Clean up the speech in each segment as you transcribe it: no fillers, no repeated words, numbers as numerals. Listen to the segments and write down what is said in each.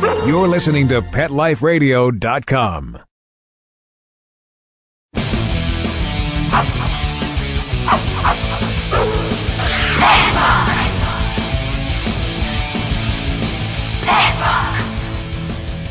You're listening to PetLifeRadio.com.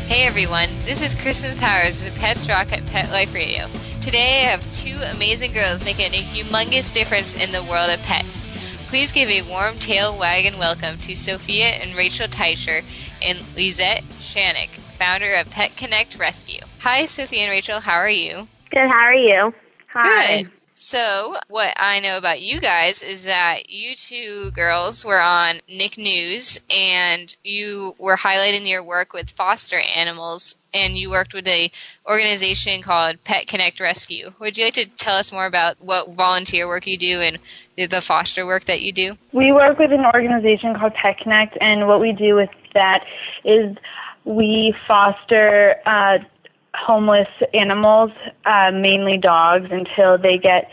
Hey everyone, this is Kristen Powers with Pets Rock at Pet Life Radio. Today I have two amazing girls making a humongous difference in the world of pets. Please give a warm tail wagging welcome to Sophia and Rachel Teicher and Lizette Chanock, founder of PetConnect Rescue. Hi Sophia and Rachel, how are you? Good, how are you? Hi. Good. So, what I know about you guys is that you two girls were on Nick News, and you were highlighting your work with foster animals, and you worked with an organization called PetConnect Rescue. Would you like to tell us more about what volunteer work you do and the foster work that you do? We work with an organization called PetConnect, and what we do with that is we foster homeless animals, mainly dogs, until they get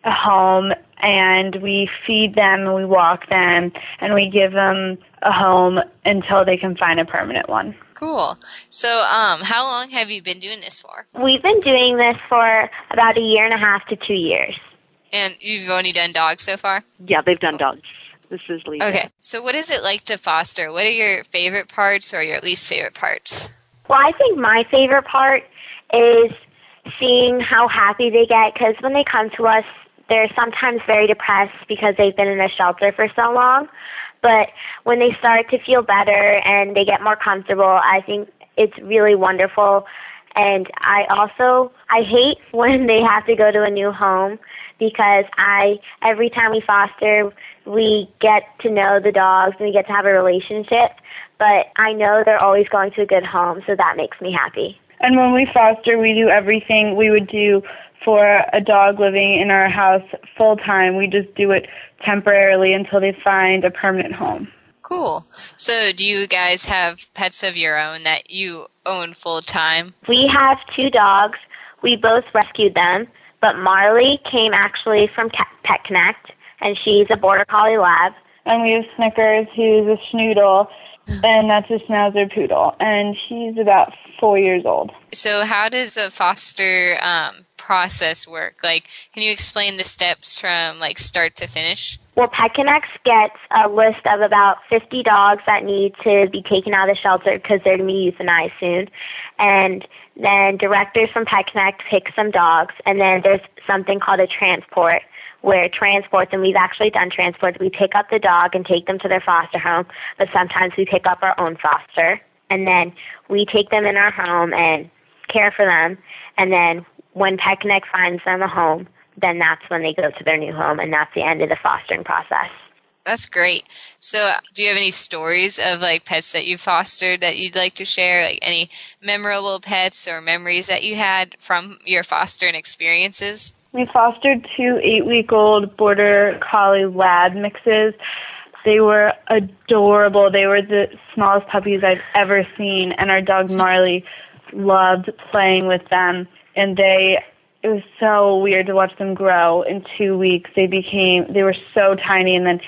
a home, and we feed them and we walk them and we give them a home until they can find a permanent one. Cool. So how long have you been doing this for? We've been doing this for about 1.5 to 2 years. And you've only done dogs so far? Yeah, they've done dogs. This is Lisa. Okay. So what is it like to foster? What are your favorite parts or your least favorite parts? Well, I think my favorite part is seeing how happy they get, because when they come to us, they're sometimes very depressed because they've been in a shelter for so long. But when they start to feel better and they get more comfortable, I think it's really wonderful. And I hate when they have to go to a new home, because every time we foster, we get to know the dogs and we get to have a relationship. But I know they're always going to a good home, so that makes me happy. And when we foster, we do everything we would do for a dog living in our house full time. We just do it temporarily until they find a permanent home. Cool. So do you guys have pets of your own that you own full time? We have 2 dogs. We both rescued them, but Marley came actually from PetConnect, and she's a Border Collie Lab. And we have Snickers, who's a Schnoodle, and that's a Schnauzer Poodle, and he's about 4 years old. So how does a foster process work? Like, can you explain the steps from, like, start to finish? Well, PetConnect gets a list of about 50 dogs that need to be taken out of the shelter because they're going to be euthanized soon. And then directors from PetConnect pick some dogs, and then there's something called a transport, where transports, and we've actually done transports, we pick up the dog and take them to their foster home, but sometimes we pick up our own foster, and then we take them in our home and care for them, and then when PetConnect finds them a home, then that's when they go to their new home, and that's the end of the fostering process. That's great. So do you have any stories of, like, pets that you fostered that you'd like to share, like any memorable pets or memories that you had from your fostering experiences? We fostered 2 8-week-old Border Collie Lab mixes. They were adorable. They were the smallest puppies I've ever seen, and our dog Marley loved playing with them. And it was so weird to watch them grow. In 2 weeks, they were so tiny, and then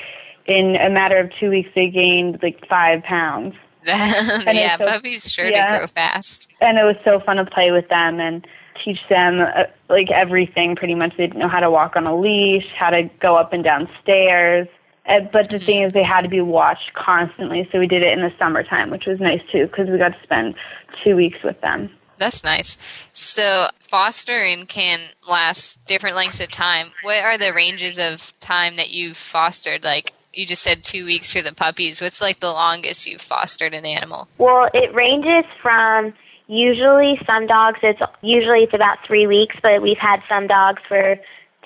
in a matter of 2 weeks, they gained like 5 pounds. Yeah, puppies sure do grow fast. And it was so fun to play with them and teach them like everything pretty much. They didn't know how to walk on a leash, how to go up and down stairs. But the thing is, they had to be watched constantly, so we did it in the summertime, which was nice too, because we got to spend 2 weeks with them. That's nice. So fostering can last different lengths of time. What are the ranges of time that you've fostered? Like, you just said 2 weeks for the puppies. What's, like, the longest you've fostered an animal? Well, it ranges from usually some dogs, it's about 3 weeks, but we've had some dogs for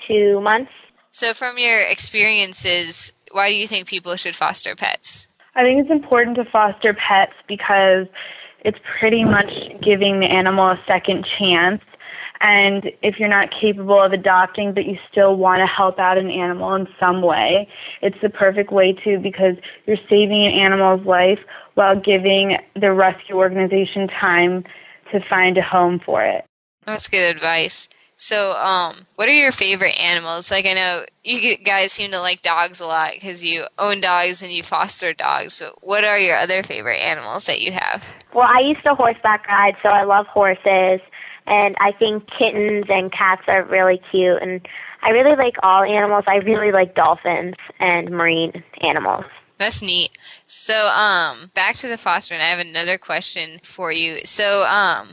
2 months. So from your experiences, why do you think people should foster pets? I think it's important to foster pets because it's pretty much giving the animal a second chance. And if you're not capable of adopting, but you still want to help out an animal in some way, it's the perfect way to, because you're saving an animal's life while giving the rescue organization time to find a home for it. That's good advice. So, what are your favorite animals? Like, I know you guys seem to like dogs a lot because you own dogs and you foster dogs. So what are your other favorite animals that you have? Well, I used to horseback ride, so I love horses, and I think kittens and cats are really cute, and I really like all animals. I really like dolphins and marine animals. That's neat. So, back to the fostering, I have another question for you. So,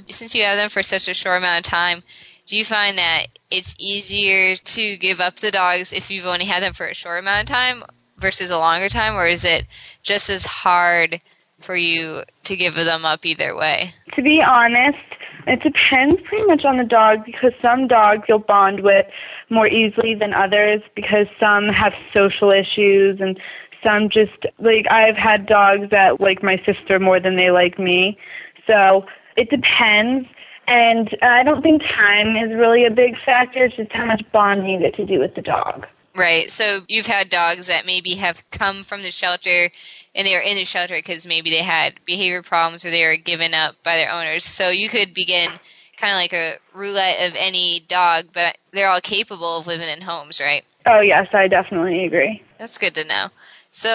since you have them for such a short amount of time, do you find that it's easier to give up the dogs if you've only had them for a short amount of time versus a longer time, or is it just as hard for you to give them up either way? To be honest, it depends pretty much on the dog, because some dogs you'll bond with more easily than others, because some have social issues and some just, like, I've had dogs that like my sister more than they like me. So it depends. And I don't think time is really a big factor. It's just how much bonding you get to do with the dog. Right. So you've had dogs that maybe have come from the shelter and they were in the shelter because maybe they had behavior problems or they were given up by their owners. So you could begin kind of like a roulette of any dog, but they're all capable of living in homes, right? Oh, yes, I definitely agree. That's good to know. So,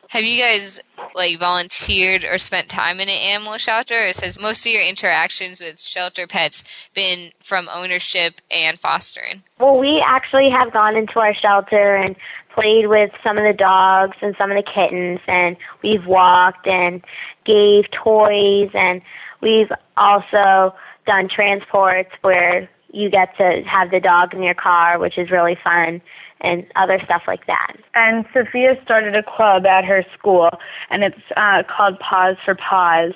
have you guys like volunteered or spent time in an animal shelter? It says most of your interactions with shelter pets been from ownership and fostering. Well, we actually have gone into our shelter and played with some of the dogs and some of the kittens, and we've walked and gave toys, and we've also done transports where you get to have the dog in your car, which is really fun, and other stuff like that. And Sophia started a club at her school, and it's called Paws for Paws.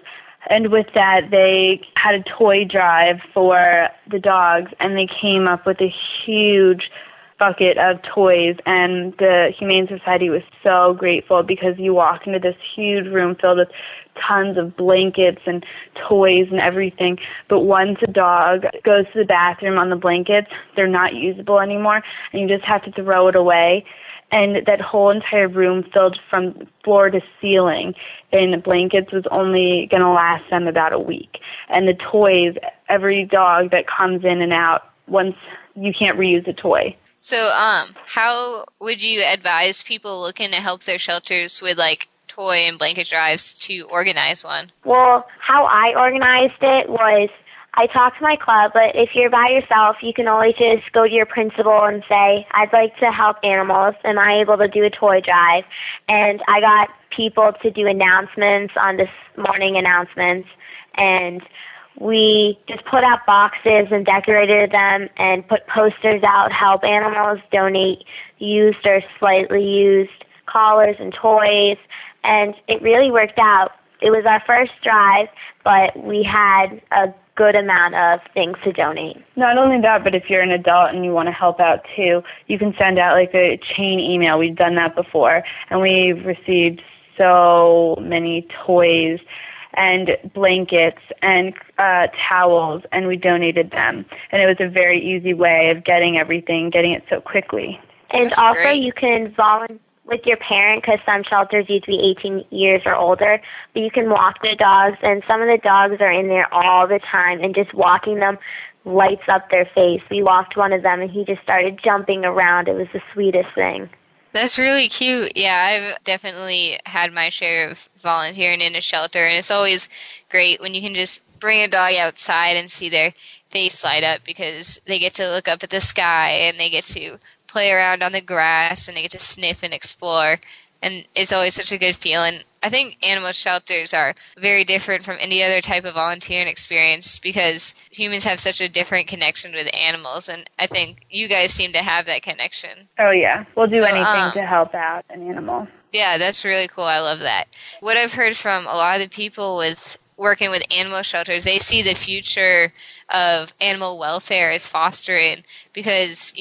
And with that, they had a toy drive for the dogs, and they came up with a huge bucket of toys, and the Humane Society was so grateful, because you walk into this huge room filled with tons of blankets and toys and everything, but once a dog goes to the bathroom on the blankets, they're not usable anymore, and you just have to throw it away. And that whole entire room filled from floor to ceiling in blankets was only going to last them about a week. And the toys, every dog that comes in and out, once you can't reuse a toy. So, how would you advise people looking to help their shelters with like toy and blanket drives to organize one? Well, how I organized it was I talked to my club, but if you're by yourself, you can always just go to your principal and say, I'd like to help animals. Am I able to do a toy drive? And I got people to do announcements on this morning announcements, and we just put out boxes and decorated them and put posters out, help animals, donate used or slightly used collars and toys, and it really worked out. It was our first drive, but we had a good amount of things to donate. Not only that, but if you're an adult and you want to help out too, you can send out like a chain email. We've done that before, and we've received so many toys and blankets and towels, and we donated them. And it was a very easy way of getting it so quickly. And That's also great. You can volunteer with your parent, because some shelters need to be 18 years or older, but you can walk the dogs, and some of the dogs are in there all the time, and just walking them lights up their face. We walked one of them, and he just started jumping around. It was the sweetest thing. That's really cute. Yeah, I've definitely had my share of volunteering in a shelter, and it's always great when you can just bring a dog outside and see their face light up, because they get to look up at the sky and they get to play around on the grass and they get to sniff and explore, and it's always such a good feeling. I think animal shelters are very different from any other type of volunteering experience, because humans have such a different connection with animals, and I think you guys seem to have that connection. Oh, yeah. We'll do anything to help out an animal. Yeah, that's really cool. I love that. What I've heard from a lot of the people with working with animal shelters, they see the future of animal welfare as fostering, because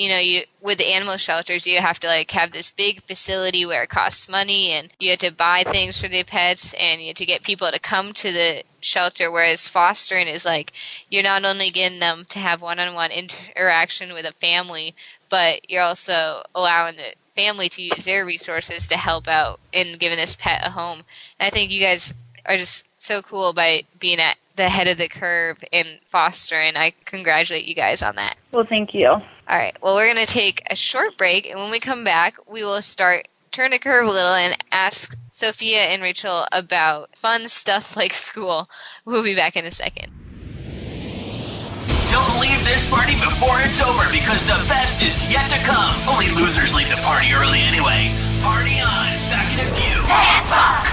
with the animal shelters you have to like have this big facility where it costs money, and you have to buy things for the pets, and you have to get people to come to the shelter, whereas fostering is like you're not only getting them to have one-on-one interaction with a family, but you're also allowing the family to use their resources to help out in giving this pet a home. And I think you guys are just so cool by being at the head of the curve in foster, and I congratulate you guys on that. Well, thank you. All right. Well, we're going to take a short break, and when we come back, we will turn the curve a little and ask Sophia and Rachel about fun stuff like school. We'll be back in a second. Don't leave this party before it's over, because the best is yet to come. Only losers leave the party early anyway. Party on. Back in a few. Hands up!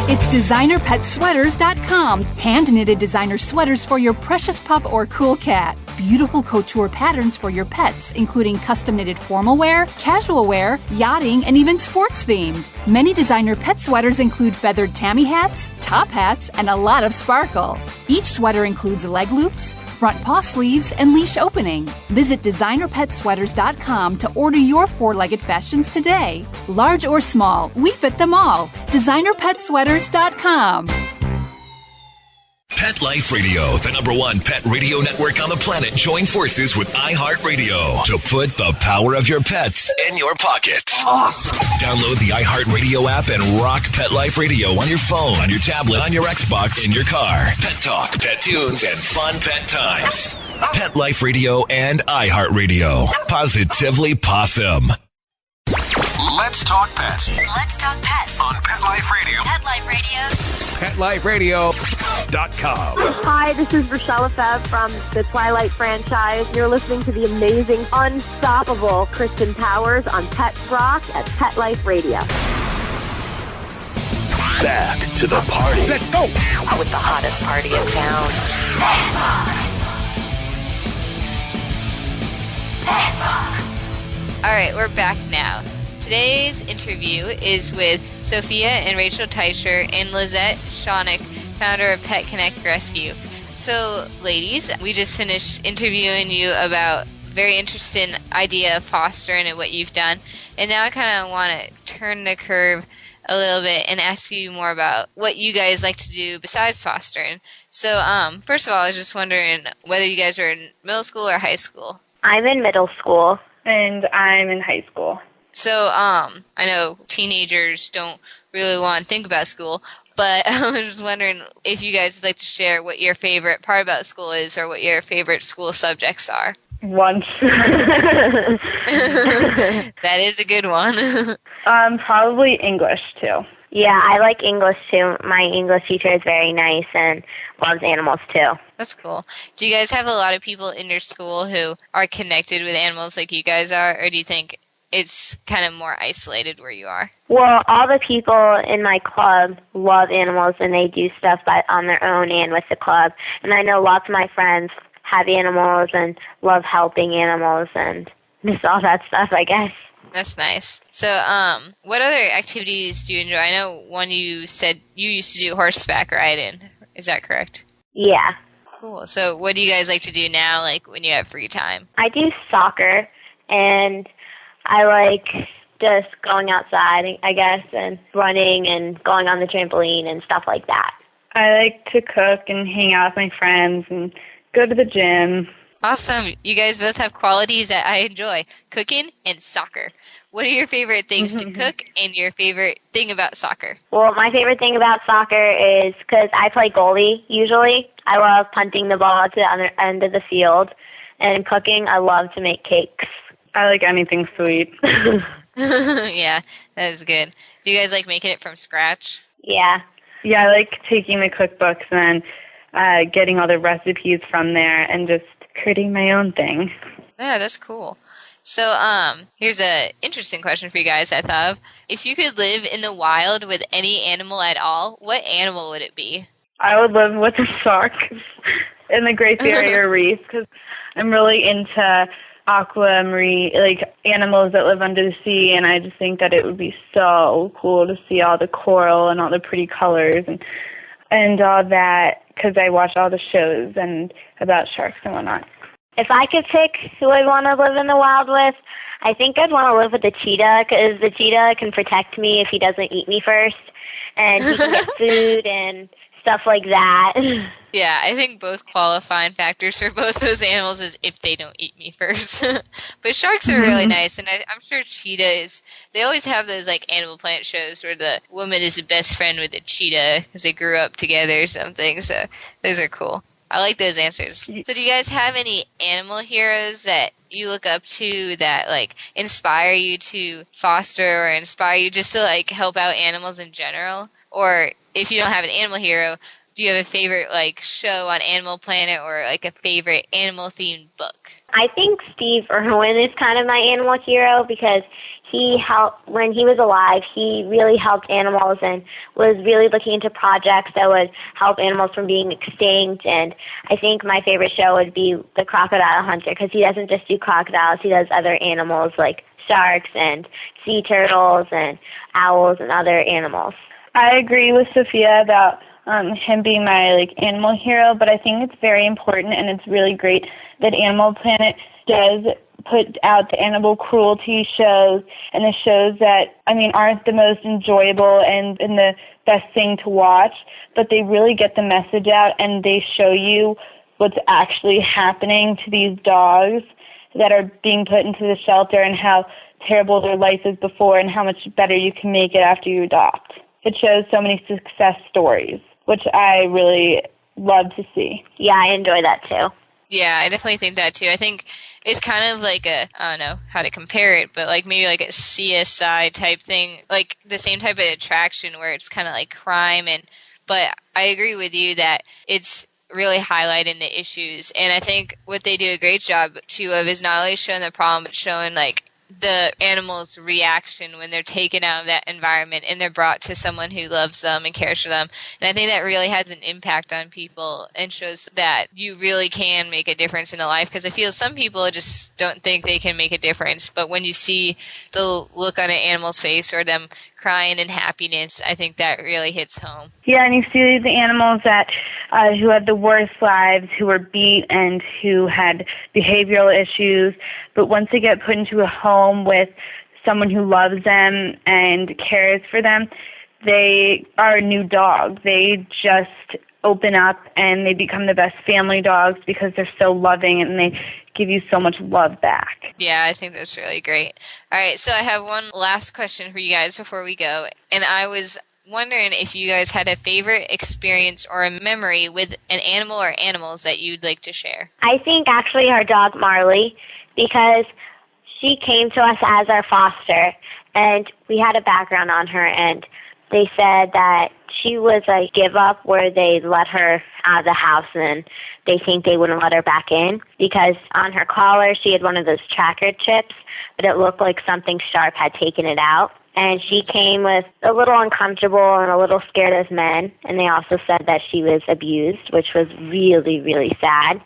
It's designerpetsweaters.com. Hand-knitted designer sweaters for your precious pup or cool cat. Beautiful couture patterns for your pets, including custom-knitted formal wear, casual wear, yachting, and even sports-themed. Many designer pet sweaters include feathered tammy hats, top hats, and a lot of sparkle. Each sweater includes leg loops, front paw sleeves, and leash opening. Visit designerpetsweaters.com to order your four-legged fashions today. Large or small, we fit them all. designerpetsweaters.com. Pet Life Radio, the #1 pet radio network on the planet, joins forces with iHeartRadio to put the power of your pets in your pocket. Awesome! Download the iHeartRadio app and rock Pet Life Radio on your phone, on your tablet, on your Xbox, in your car. Pet talk, pet tunes, and fun pet times. Pet Life Radio and iHeartRadio. Positively Possum. Let's talk pets Let's talk pets on Pet Life Radio. Pet Life Radio. PetLifeRadio.com. Hi, this is Rachel Lefebvre from the Twilight franchise. You're listening to the amazing, unstoppable Kristen Powers on Pets Rock at Pet Life Radio. Back to the party. Let's go. With the hottest party in town. All right, we're back now. Today's interview is with Sophia and Rachel Teicher and Lizette Chanock, founder of PetConnect Rescue. So, ladies, we just finished interviewing you about very interesting idea of fostering and what you've done. And now I kind of want to turn the curve a little bit and ask you more about what you guys like to do besides fostering. So, first of all, I was just wondering whether you guys are in middle school or high school. I'm in middle school. And I'm in high school. So, I know teenagers don't really want to think about school, but I was just wondering if you guys would like to share what your favorite part about school is or what your favorite school subjects are. Once. That is a good one. Probably English, too. Yeah, I like English too. My English teacher is very nice and loves animals too. That's cool. Do you guys have a lot of people in your school who are connected with animals like you guys are, or do you think it's kind of more isolated where you are? Well, all the people in my club love animals and they do stuff on their own and with the club. And I know lots of my friends have animals and love helping animals and just all that stuff, I guess. That's nice. So, what other activities do you enjoy? I know one you said you used to do horseback riding. Is that correct? Yeah. Cool. So, what do you guys like to do now, like when you have free time? I do soccer, and I like just going outside, I guess, and running and going on the trampoline and stuff like that. I like to cook and hang out with my friends and go to the gym. Awesome. You guys both have qualities that I enjoy, cooking and soccer. What are your favorite things to cook and your favorite thing about soccer? Well, my favorite thing about soccer is because I play goalie usually. I love punting the ball to the other end of the field. And cooking, I love to make cakes. I like anything sweet. Yeah, that is good. Do you guys like making it from scratch? Yeah. Yeah, I like taking the cookbooks and getting all the recipes from there and just creating my own thing. Yeah, that's cool. So, here's a interesting question for you guys I thought of. If you could live in the wild with any animal at all, what animal would it be? I would live with a shark in the Great Barrier Reef because I'm really into aquamarine, like animals that live under the sea, and I just think that it would be so cool to see all the coral and all the pretty colors and all that, because I watch all the shows and about sharks and whatnot. If I could pick who I'd want to live in the wild with, I think I'd want to live with the cheetah, because the cheetah can protect me if he doesn't eat me first, and he can get food and stuff like that. Yeah, I think both qualifying factors for both those animals is if they don't eat me first. But sharks are really nice, and I'm sure cheetahs, they always have those like Animal Planet shows where the woman is the best friend with the cheetah because they grew up together or something, so those are cool. I like those answers. So do you guys have any animal heroes that you look up to that like inspire you to foster or inspire you just to like help out animals in general? Or if you don't have an animal hero, do you have a favorite like show on Animal Planet or like a favorite animal themed book? I think Steve Irwin is kind of my animal hero because he helped, when he was alive, he really helped animals and was really looking into projects that would help animals from being extinct. And I think my favorite show would be The Crocodile Hunter because he doesn't just do crocodiles, he does other animals like sharks and sea turtles and owls and other animals. I agree with Sophia about him being my like animal hero, but I think it's very important and it's really great that Animal Planet does put out the animal cruelty shows and the shows that, I mean, aren't the most enjoyable and the best thing to watch, but they really get the message out and they show you what's actually happening to these dogs that are being put into the shelter and how terrible their life is before and how much better you can make it after you adopt. It shows so many success stories, which I really love to see. Yeah, I enjoy that too. Yeah, I definitely think that too. I think it's kind of like a, I don't know how to compare it, but like maybe like a CSI type thing, like the same type of attraction where it's kind of like crime but I agree with you that it's really highlighting the issues. And I think what they do a great job too of is not only showing the problem, but showing like the animal's reaction when they're taken out of that environment and they're brought to someone who loves them and cares for them. And I think that really has an impact on people and shows that you really can make a difference in a life, because I feel some people just don't think they can make a difference. But when you see the look on an animal's face or them crying in happiness, I think that really hits home. Yeah, and you see the animals that who had the worst lives, who were beat and who had behavioral issues, but once they get put into a home with someone who loves them and cares for them, they are a new dog. They just open up and they become the best family dogs because they're so loving and they give you so much love back. Yeah, I think that's really great. All right, so I have one last question for you guys before we go, and I was wondering if you guys had a favorite experience or a memory with an animal or animals that you'd like to share. I think actually our dog Marley, because she came to us as our foster, and we had a background on her, and they said that she was a give-up where they let her out of the house and they think they wouldn't let her back in because on her collar she had one of those tracker chips, but it looked like something sharp had taken it out. And she came with a little uncomfortable and a little scared of men, and they also said that she was abused, which was really, really sad.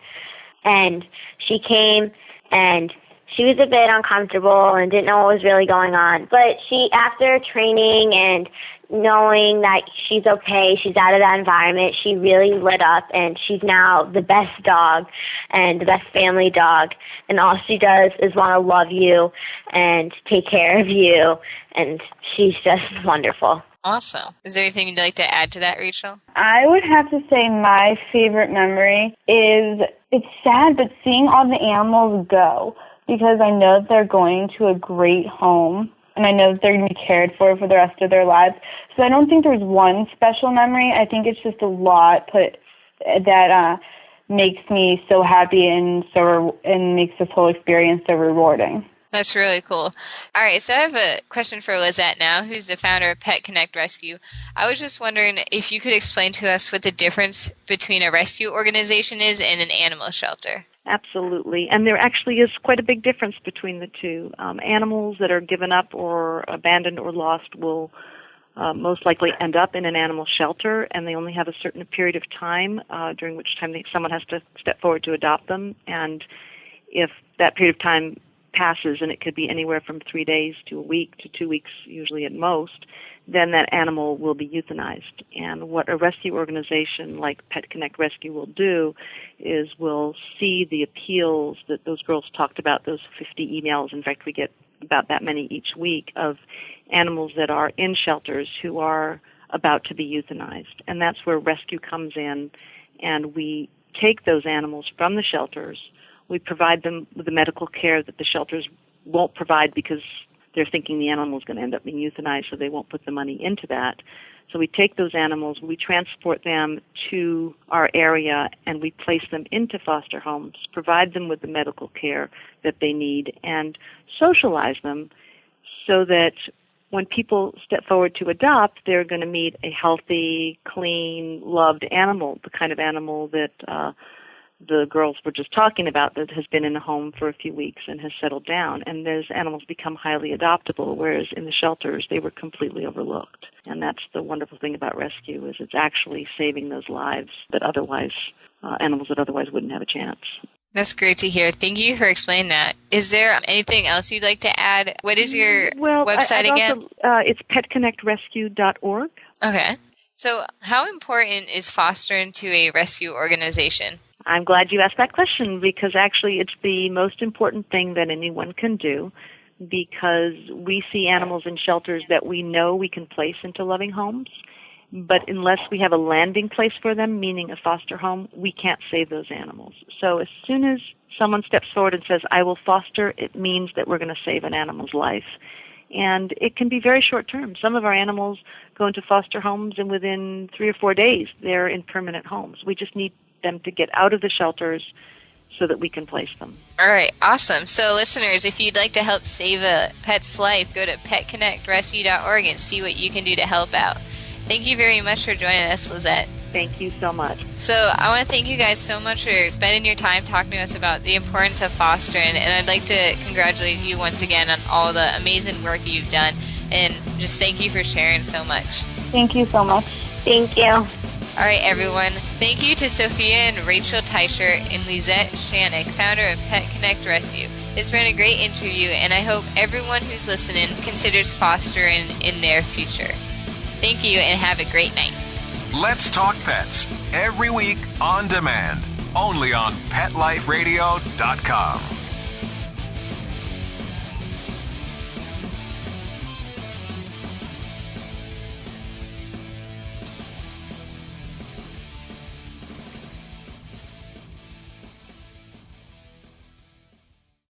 And she came and she was a bit uncomfortable and didn't know what was really going on. But she, after training and knowing that she's okay, she's out of that environment, she really lit up, and she's now the best dog and the best family dog. And all she does is want to love you and take care of you, and she's just wonderful. Awesome. Is there anything you'd like to add to that, Rachel? I would have to say my favorite memory is, it's sad, but seeing all the animals go, because I know that they're going to a great home, and I know that they're going to be cared for the rest of their lives. So I don't think there's one special memory. I think it's just a lot that makes me so happy and makes this whole experience so rewarding. That's really cool. All right, so I have a question for Lizette now, who's the founder of PetConnect Rescue. I was just wondering if you could explain to us what the difference between a rescue organization is and an animal shelter. Absolutely. And there actually is quite a big difference between the two. Animals that are given up or abandoned or lost will most likely end up in an animal shelter, and they only have a certain period of time during which time someone has to step forward to adopt them. And if that period of time passes, and it could be anywhere from 3 days to a week to 2 weeks, usually at most, then that animal will be euthanized. And what a rescue organization like PetConnect Rescue will do is we'll see the appeals that those girls talked about, those 50 emails. In fact, we get about that many each week of animals that are in shelters who are about to be euthanized. And that's where rescue comes in, and we take those animals from the shelters. We provide them with the medical care that the shelters won't provide because they're thinking the animal is going to end up being euthanized, so they won't put the money into that. So we take those animals, we transport them to our area, and we place them into foster homes, provide them with the medical care that they need, and socialize them so that when people step forward to adopt, they're going to meet a healthy, clean, loved animal, the kind of animal that the girls were just talking about that has been in a home for a few weeks and has settled down. And those animals become highly adoptable, whereas in the shelters they were completely overlooked. And that's the wonderful thing about rescue, is it's actually saving those lives that otherwise, animals that otherwise wouldn't have a chance. That's great to hear. Thank you for explaining that. Is there anything else you'd like to add? What is your website again? It's PetConnectRescue.org. Okay. So how important is fostering to a rescue organization? I'm glad you asked that question, because actually it's the most important thing that anyone can do, because we see animals in shelters that we know we can place into loving homes, but unless we have a landing place for them, meaning a foster home, we can't save those animals. So as soon as someone steps forward and says, I will foster, it means that we're going to save an animal's life. And it can be very short term. Some of our animals go into foster homes, and within 3 or 4 days, they're in permanent homes. We just need them to get out of the shelters so that we can place them. All right, awesome. So listeners, if you'd like to help save a pet's life, go to PetConnectRescue.org and see what you can do to help out. Thank you very much for joining us, Lizette. Thank you so much. So I want to thank you guys so much for spending your time talking to us about the importance of fostering, and I'd like to congratulate you once again on all the amazing work you've done, and just thank you for sharing so much. Thank you so much. Thank you. All right, everyone. Thank you to Sophia and Rachel Teicher and Lizette Chanock, founder of PetConnect Rescue. It's been a great interview, and I hope everyone who's listening considers fostering in their future. Thank you, and have a great night. Let's Talk Pets, every week on demand, only on PetLifeRadio.com.